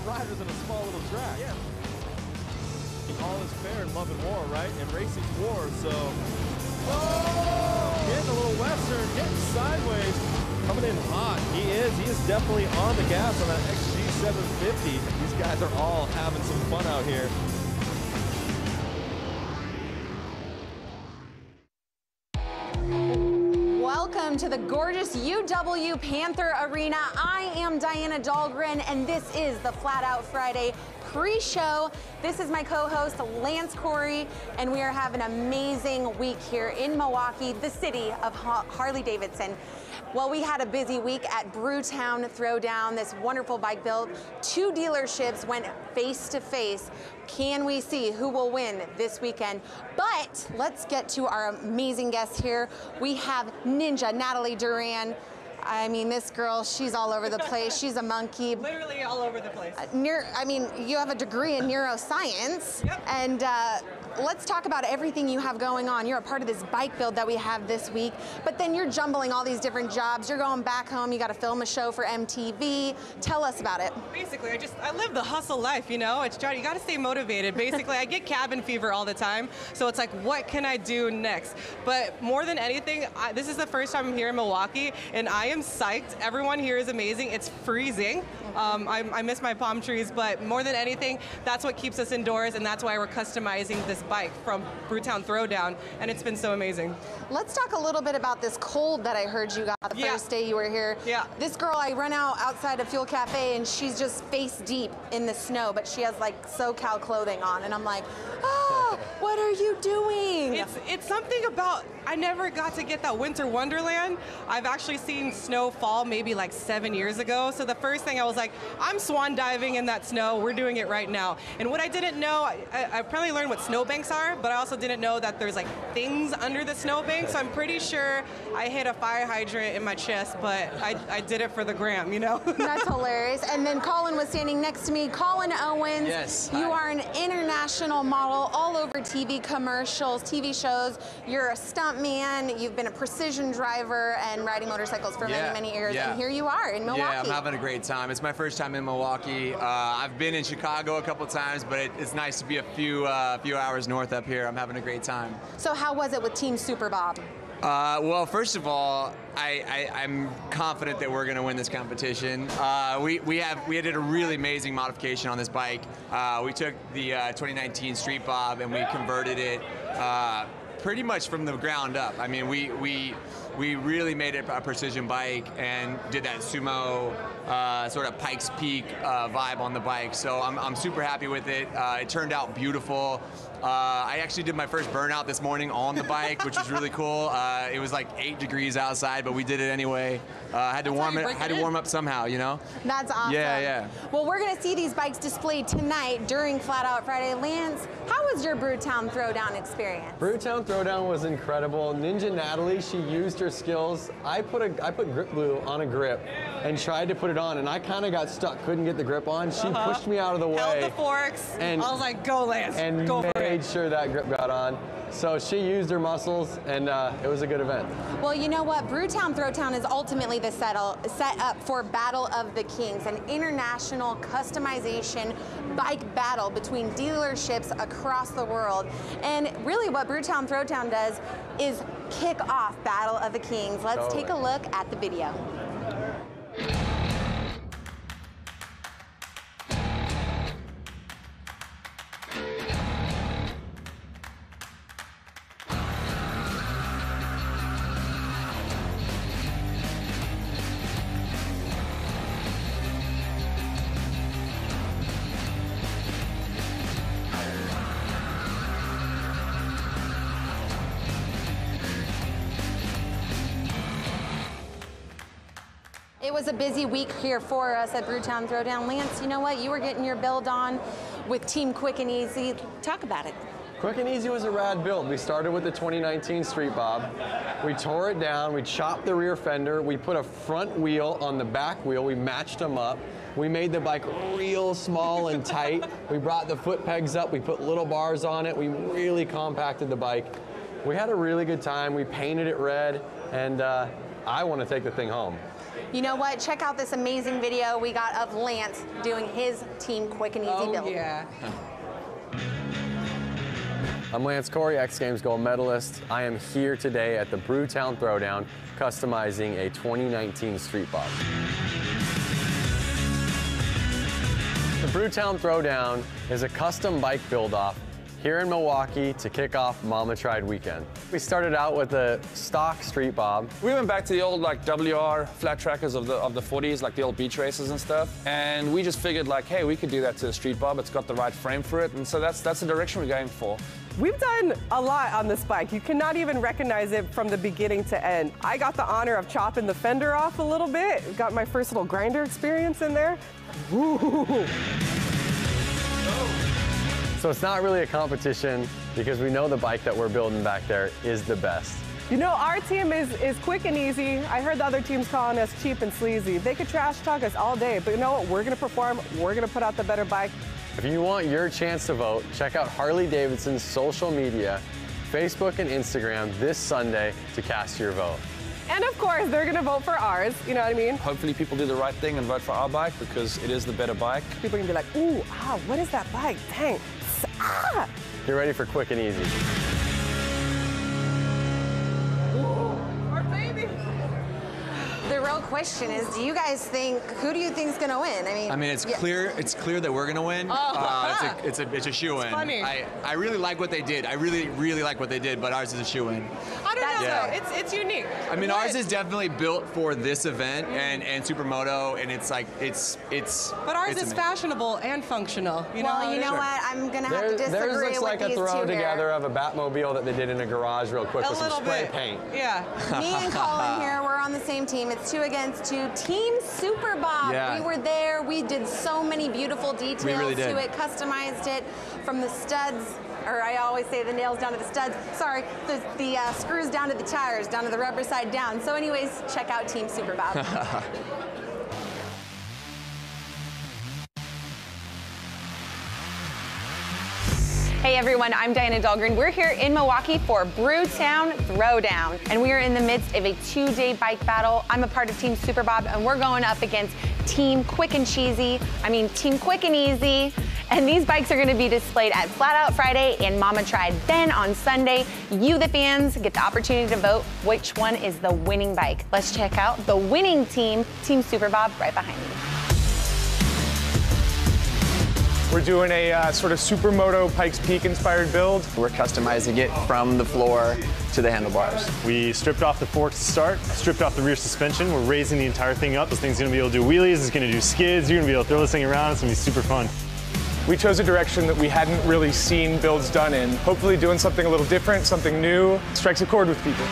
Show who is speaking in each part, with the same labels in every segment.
Speaker 1: of riders in a small little track.
Speaker 2: Yeah.
Speaker 1: All is fair in love and war, right? And racing's war, so. Oh! Getting a little western, getting sideways. Coming in hot. He is definitely on the gas on that XG750. These guys are all having some fun out here.
Speaker 3: Welcome to the gorgeous UW Panther Arena. I am Diana Dahlgren, and this is the Flat Out Friday pre-show. This is my co-host, Lance Corey, and we are having an amazing week here in Milwaukee, the city of Harley-Davidson. Well, we had a busy week at BrewTown Throwdown, this wonderful bike build. 2 dealerships went face to face. Can we see who will win this weekend? But let's get to our amazing guests here. We have Ninja Natalie Duran. I mean, this girl, she's all over the place. She's a monkey.
Speaker 4: Literally all over the place.
Speaker 3: I mean, you have a degree in neuroscience.
Speaker 4: Yep.
Speaker 3: And let's talk about everything you have going on. You're a part of this bike build that we have this week, but then you're jumbling all these different jobs. You're going back home. You got to film a show for MTV. Tell us about it.
Speaker 4: Basically, I live the hustle life, you know? It's you got to stay motivated. Basically, I get cabin fever all the time, so it's like, what can I do next? But more than anything, this is the first time I'm here in Milwaukee, and I am psyched. Everyone here is amazing. It's freezing. I miss my palm trees, but more than anything, that's what keeps us indoors, and that's why we're customizing this bike from BrewTown Throwdown, and it's been so amazing.
Speaker 3: Let's talk a little bit about this cold that I heard you got the first day you were here.
Speaker 4: Yeah.
Speaker 3: This girl, I run outside of Fuel Cafe, and she's just face deep in the snow, but she has like SoCal clothing on, and I'm like, oh, what are you doing?
Speaker 4: It's something about, I never got to get that winter wonderland. I've actually seen snow fall maybe like 7 years ago, so the first thing I was like, I'm swan diving in that snow, we're doing it right now. And what I didn't know, I probably learned what snowbanks are, but I also didn't know that there's like things under the snowbank, so I'm pretty sure I hit a fire hydrant in my chest, but I did it for the gram, you know?
Speaker 3: That's hilarious. And then Colin was standing next to me. Colin Owens.
Speaker 5: Yes.
Speaker 3: You
Speaker 5: Hi.
Speaker 3: are an international model all over TV commercials, TV shows. You're a stunt man. You've been a precision driver and riding motorcycles for many, many years.
Speaker 5: Yeah.
Speaker 3: And here you are in Milwaukee.
Speaker 5: Yeah, I'm having a great time. It's my first time in Milwaukee. I've been in Chicago a couple times, but it's nice to be a few hours north up here. I'm having a great time.
Speaker 3: So how was it with Team Super Bob?
Speaker 5: Well, first of all, I'm confident that we're going to win this competition. We did a really amazing modification on this bike. We took the 2019 Street Bob and we converted it pretty much from the ground up. I mean, we really made it a precision bike and did that sumo sort of Pikes Peak vibe on the bike. So I'm super happy with it. It turned out beautiful. I actually did my first burnout this morning on the bike, which was really cool. It was like 8 degrees outside, but we did it anyway. Had to warm up somehow, you know?
Speaker 3: That's awesome.
Speaker 5: Yeah.
Speaker 3: Well, we're going to see these bikes displayed tonight during Flat Out Friday. Lance, how was your BrewTown Throwdown experience?
Speaker 6: BrewTown Throwdown was incredible. Ninja Natalie, she used her skills. I put grip glue on a grip and tried to put it on, and I kind of got stuck, couldn't get the grip on. She pushed me out of the way.
Speaker 4: Held the forks, and I was like, go Lance,
Speaker 6: and
Speaker 4: go for it.
Speaker 6: Made sure that grip got on. So she used her muscles, and it was a good event.
Speaker 3: Well, you know what? BrewTown Throwdown is ultimately the set up for Battle of the Kings, an international customization bike battle between dealerships across the world. And really what BrewTown Throwdown does is kick off Battle of the Kings. Let's take a look at the video. It was a busy week here for us at BrewTown Throwdown. Lance, you know what? You were getting your build on with Team Quick and Easy. Talk about it.
Speaker 6: Quick and Easy was a rad build. We started with the 2019 Street Bob. We tore it down, we chopped the rear fender, we put a front wheel on the back wheel, we matched them up. We made the bike real small and tight. We brought the foot pegs up, we put little bars on it, we really compacted the bike. We had a really good time, we painted it red, and I want to take the thing home.
Speaker 3: You know what? Check out this amazing video we got of Lance doing his Team Quick and Easy build.
Speaker 4: Yeah.
Speaker 6: I'm Lance Corey, X Games gold medalist. I am here today at the BrewTown Throwdown, customizing a 2019 Street Bob. The BrewTown Throwdown is a custom bike build-off here in Milwaukee to kick off Mama Tried weekend. We started out with a stock Street Bob.
Speaker 2: We went back to the old like WR flat trackers of the 40s, like the old beach races and stuff. And we just figured like, hey, we could do that to the Street Bob. It's got the right frame for it. And so that's the direction we're going for.
Speaker 7: We've done a lot on this bike. You cannot even recognize it from the beginning to end. I got the honor of chopping the fender off a little bit. Got my first little grinder experience in there. Woo.
Speaker 6: So it's not really a competition because we know the bike that we're building back there is the best.
Speaker 7: You know, our team is quick and easy. I heard the other teams calling us cheap and sleazy. They could trash talk us all day, but you know what? We're gonna perform, we're gonna put out the better bike.
Speaker 6: If you want your chance to vote, check out Harley-Davidson's social media, Facebook and Instagram this Sunday to cast your vote.
Speaker 7: And of course, they're gonna vote for ours, you know what I mean?
Speaker 2: Hopefully people do the right thing and vote for our bike because it is the better bike.
Speaker 7: People are gonna be like, ooh, what is that bike? Dang. Ah!
Speaker 6: Get ready for quick and easy.
Speaker 7: Our baby.
Speaker 3: The real question is, who do you think is going to win?
Speaker 5: I mean, it's clear that we're gonna win.
Speaker 3: Oh.
Speaker 5: It's a shoe-in.
Speaker 4: funny.
Speaker 5: I really like what they did. I really like what they did, but ours is a shoe-in.
Speaker 4: I don't know,
Speaker 5: Yeah.
Speaker 4: though. It's unique.
Speaker 5: I mean, ours is definitely built for this event and Supermoto, and it's like it's.
Speaker 4: But ours
Speaker 5: it's
Speaker 4: is
Speaker 5: amazing.
Speaker 4: fashionable and functional. You
Speaker 3: Well,
Speaker 4: know,
Speaker 3: you know what? I'm going to have to disagree
Speaker 6: Theirs looks
Speaker 3: with
Speaker 6: like a
Speaker 3: these
Speaker 6: throw
Speaker 3: two
Speaker 6: together
Speaker 3: here.
Speaker 6: of a Batmobile that they did in a garage real quick
Speaker 4: a
Speaker 6: with some
Speaker 4: little
Speaker 6: spray
Speaker 4: bit.
Speaker 6: paint.
Speaker 4: Yeah.
Speaker 3: Me and Colin here, we're on the same team. It's 2 against 2. Team Super Bob.
Speaker 5: Yeah.
Speaker 3: We were there. We did so many beautiful details
Speaker 5: really did.
Speaker 3: to it, customized it from the studs, or I always say the nails down to the studs. Sorry, the screws down to the tires, down to the rubber side down. So anyways, check out Team Super Bob. Hey everyone, I'm Diana Dahlgren. We're here in Milwaukee for BrewTown Throwdown, and we are in the midst of a 2-day bike battle. I'm a part of Team Super Bob, and we're going up against Team Quick and Easy, and these bikes are gonna be displayed at Flat Out Friday and Mama Tried. Then on Sunday, you, the fans, get the opportunity to vote which one is the winning bike. Let's check out the winning team, Team Super Bob, right behind me.
Speaker 8: We're doing a sort of Supermoto Pikes Peak inspired build.
Speaker 9: We're customizing it from the floor to the handlebars.
Speaker 10: We stripped off the forks to start, stripped off the rear suspension. We're raising the entire thing up. This thing's gonna be able to do wheelies, it's gonna do skids, you're gonna be able to throw this thing around, it's gonna be super fun.
Speaker 8: We chose a direction that we hadn't really seen builds done in. Hopefully doing something a little different, something new, strikes a chord with people.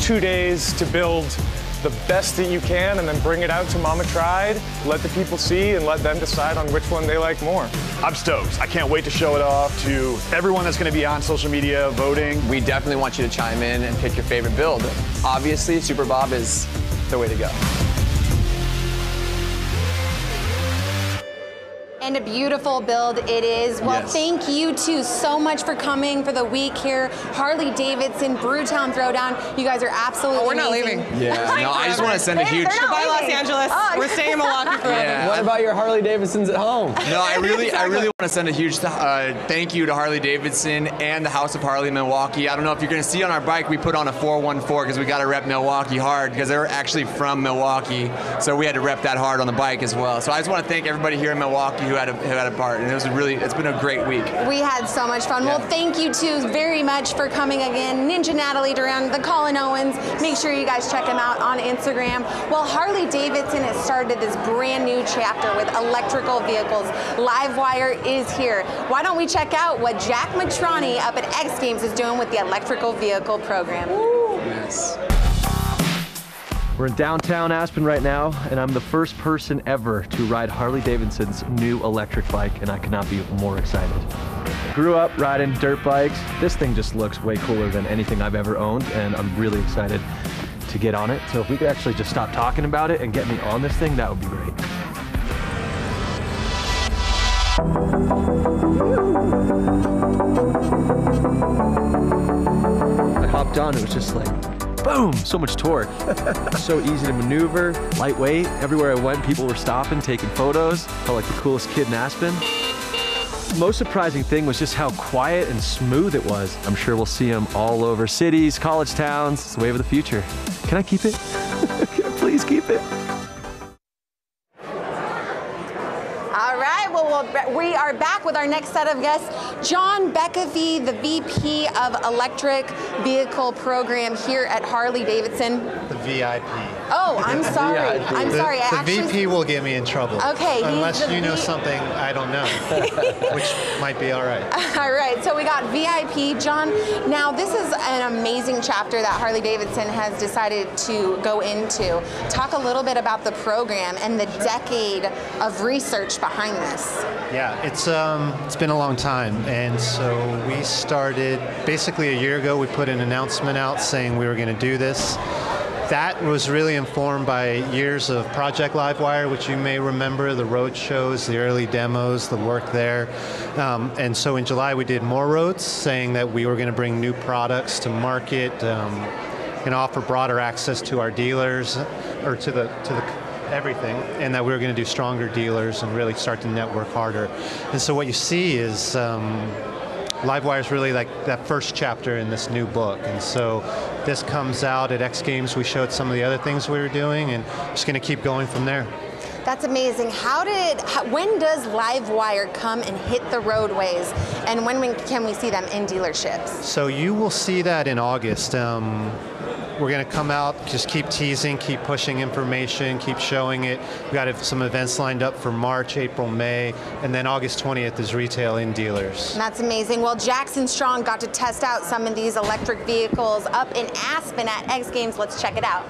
Speaker 8: 2 days to build the best that you can and then bring it out to Mama Tried, let the people see and let them decide on which one they like more.
Speaker 10: I'm stoked. I can't wait to show it off to everyone that's gonna be on social media voting.
Speaker 9: We definitely want you to chime in and pick your favorite build. Obviously, Super Bob is the way to go.
Speaker 3: And a beautiful build it is. Well,
Speaker 5: Yes.
Speaker 3: thank you two so much for coming for the week here. Harley-Davidson, BrewTown Throwdown. You guys are absolutely
Speaker 4: We're not
Speaker 3: amazing.
Speaker 4: leaving.
Speaker 5: Yeah. No, I just want to send a huge.
Speaker 3: They're not
Speaker 4: Goodbye, Los
Speaker 3: leaving.
Speaker 4: Angeles.
Speaker 3: Oh.
Speaker 4: We're staying in Milwaukee forever.
Speaker 5: Yeah.
Speaker 6: What about your Harley-Davidsons at home?
Speaker 5: No, I really want to send a huge thank you to Harley-Davidson and the House of Harley Milwaukee. I don't know if you're going to see on our bike, we put on a 414 because we got to rep Milwaukee hard because they're actually from Milwaukee, so we had to rep that hard on the bike as well. So I just want to thank everybody here in Milwaukee who had a part, and it's been a great week.
Speaker 3: We had so much fun.
Speaker 5: Yeah.
Speaker 3: Well, thank you two very much for coming again. Ninja Natalie Duran, the Colin Owens. Make sure you guys check him out on Instagram. Well, Harley-Davidson has started this brand new chapter with electrical vehicles. Livewire is here. Why don't we check out what Jack Matrani up at X Games is doing with the electrical vehicle program?
Speaker 5: Yes.
Speaker 11: We're in downtown Aspen right now, and I'm the first person ever to ride Harley-Davidson's new electric bike, and I could not be more excited. Grew up riding dirt bikes. This thing just looks way cooler than anything I've ever owned, and I'm really excited to get on it. So if we could actually just stop talking about it and get me on this thing, that would be great. I hopped on, it was just like boom, so much torque. So easy to maneuver, lightweight. Everywhere I went, people were stopping, taking photos. Felt like the coolest kid in Aspen. Most surprising thing was just how quiet and smooth it was. I'm sure we'll see them all over cities, college towns. It's the wave of the future. Can I keep it? Can I please keep it?
Speaker 3: All right, well, we are back with our next set of guests. John Beckevy, the VP of Electric Vehicle Program here at Harley-Davidson.
Speaker 12: The VIP.
Speaker 3: Oh, I'm sorry. I'm sorry.
Speaker 12: The VP will get me in trouble.
Speaker 3: Okay.
Speaker 12: Unless you know something I don't know, which might be all right.
Speaker 3: All right, so we got VIP. John, now this is an amazing chapter that Harley-Davidson has decided to go into. Talk a little bit about the program and the decade of research behind this.
Speaker 12: Yeah, it's been a long time, and so we started basically a year ago. We put an announcement out saying we were going to do this. That was really informed by years of Project Livewire, which you may remember, the road shows, the early demos, the work there. And so in July we did more roads, saying that we were going to bring new products to market, and offer broader access to our dealers, or to the everything, and that we were going to do stronger dealers and really start to network harder. And so what you see is Livewire is really like that first chapter in this new book. And so this comes out at X Games. We showed some of the other things we were doing, and just going to keep going from there.
Speaker 3: That's amazing. When does Livewire come and hit the roadways, and when can we see them in dealerships?
Speaker 12: So you will see that in August. We're going to come out, just keep teasing, keep pushing information, keep showing it. We've got some events lined up for March, April, May, and then August 20th is retail in dealers.
Speaker 3: That's amazing. Well, Jackson Strong got to test out some of these electric vehicles up in Aspen at X Games. Let's check it out.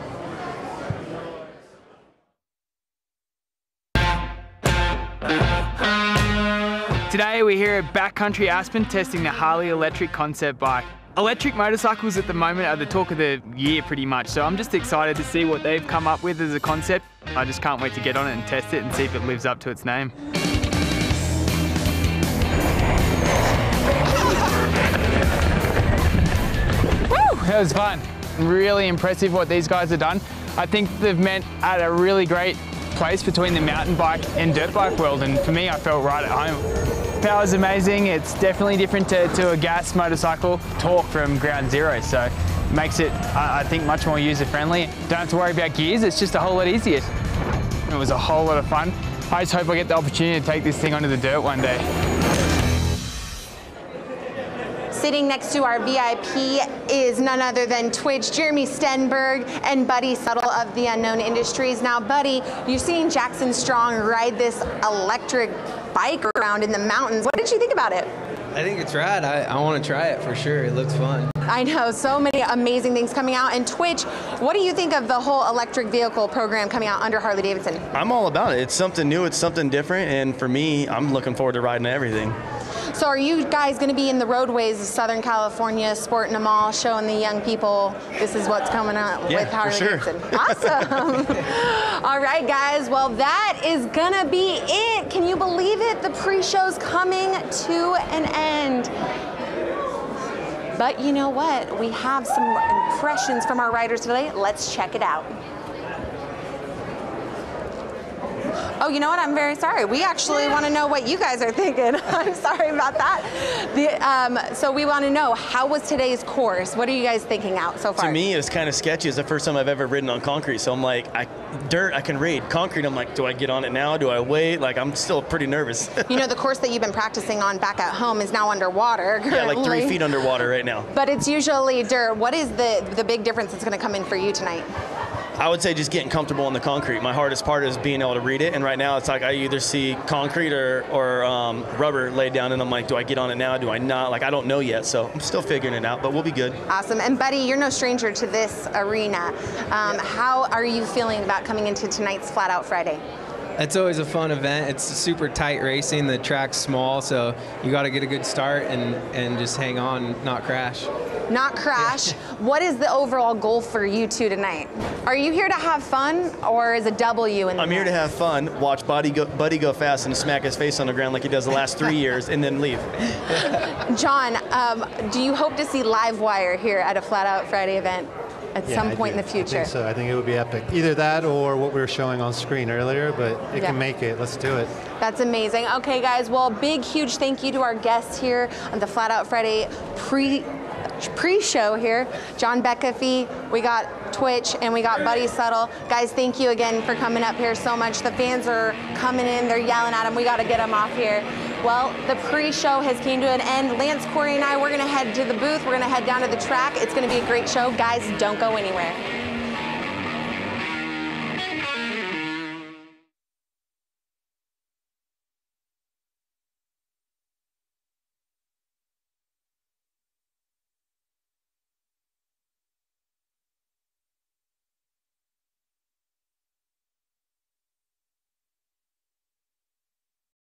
Speaker 13: Today we're here at Backcountry Aspen testing the Harley electric concept bike. Electric motorcycles at the moment are the talk of the year pretty much, so I'm just excited to see what they've come up with as a concept. I just can't wait to get on it and test it and see if it lives up to its name. Woo! That was fun. Really impressive what these guys have done. I think they've met at a really great place between the mountain bike and dirt bike world, and for me I felt right at home. Power's amazing. It's definitely different to a gas motorcycle. Torque from ground zero, so it makes it, I think, much more user-friendly. Don't have to worry about gears, it's just a whole lot easier. It was a whole lot of fun. I just hope I get the opportunity to take this thing onto the dirt one day.
Speaker 3: Sitting next to our VIP is none other than Twitch, Jeremy Stenberg, and Buddy Settle of the Unknown Industries. Now, Buddy, you've seen Jackson Strong ride this electric bike around in the mountains. What did you think about it?
Speaker 14: I think it's rad. I want to try it for sure. It looks fun.
Speaker 3: I know, so many amazing things coming out. And Twitch, what do you think of the whole electric vehicle program coming out under Harley-Davidson?
Speaker 15: I'm all about it. It's something new, it's something different, and for me, I'm looking forward to riding everything.
Speaker 3: So are you guys going to be in the roadways of Southern California, sporting them all, showing the young people this is what's coming out with Harley-Davidson? Sure. Awesome. All right, guys. Well, that is going to be it. Can you believe it? The pre-show's coming to an end. But you know what? We have some impressions from our riders today. Let's check it out. Oh, you know what? I'm very sorry. We actually want to know what you guys are thinking. I'm sorry about that. So we want to know, how was today's course? What are you guys thinking out so far?
Speaker 15: To me, it was kind of sketchy. It's the first time I've ever ridden on concrete. So I'm like, dirt, I can read. Concrete, I'm like, do I get on it now? Do I wait? Like, I'm still pretty nervous.
Speaker 3: You know, the course that you've been practicing on back at home is now underwater currently.
Speaker 15: Yeah, like 3 feet underwater right now.
Speaker 3: But it's usually dirt. What is the big difference that's going to come in for you tonight?
Speaker 15: I would say just getting comfortable on the concrete. My hardest part is being able to read it, and right now it's like I either see concrete or rubber laid down, and I'm like, do I get on it now? Do I not? Like, I don't know yet, so I'm still figuring it out, but we'll be good.
Speaker 3: Awesome. And Buddy, you're no stranger to this arena. How are you feeling about coming into tonight's Flat Out Friday?
Speaker 14: It's always a fun event. It's super tight racing. The track's small, so you got to get a good start and just hang on, not crash.
Speaker 3: Not crash. What is the overall goal for you two tonight? Are you here to have fun, or is a W in the
Speaker 15: I'm here to have fun, watch Buddy go fast and smack his face on the ground like he does the last 3 years, and then leave.
Speaker 3: John, do you hope to see Livewire here at a Flat Out Friday event? at some point in the future.
Speaker 12: I think so. I think it would be epic. Either that or what we were showing on screen earlier, but it
Speaker 3: Yeah.
Speaker 12: can make it. Let's do it.
Speaker 3: That's amazing. Okay, guys, well, big, huge thank you to our guests here on the Flat Out Friday pre-show here. John Beckafee, we got Twitch, and we got Buddy Settle. Guys, thank you again for coming up here so much. The fans are coming in, they're yelling at them. We got to get them off here. Well, the pre-show has came to an end. Lance, Corey, and I, we're going to head to the booth. We're going to head down to the track. It's going to be a great show. Guys, don't go anywhere.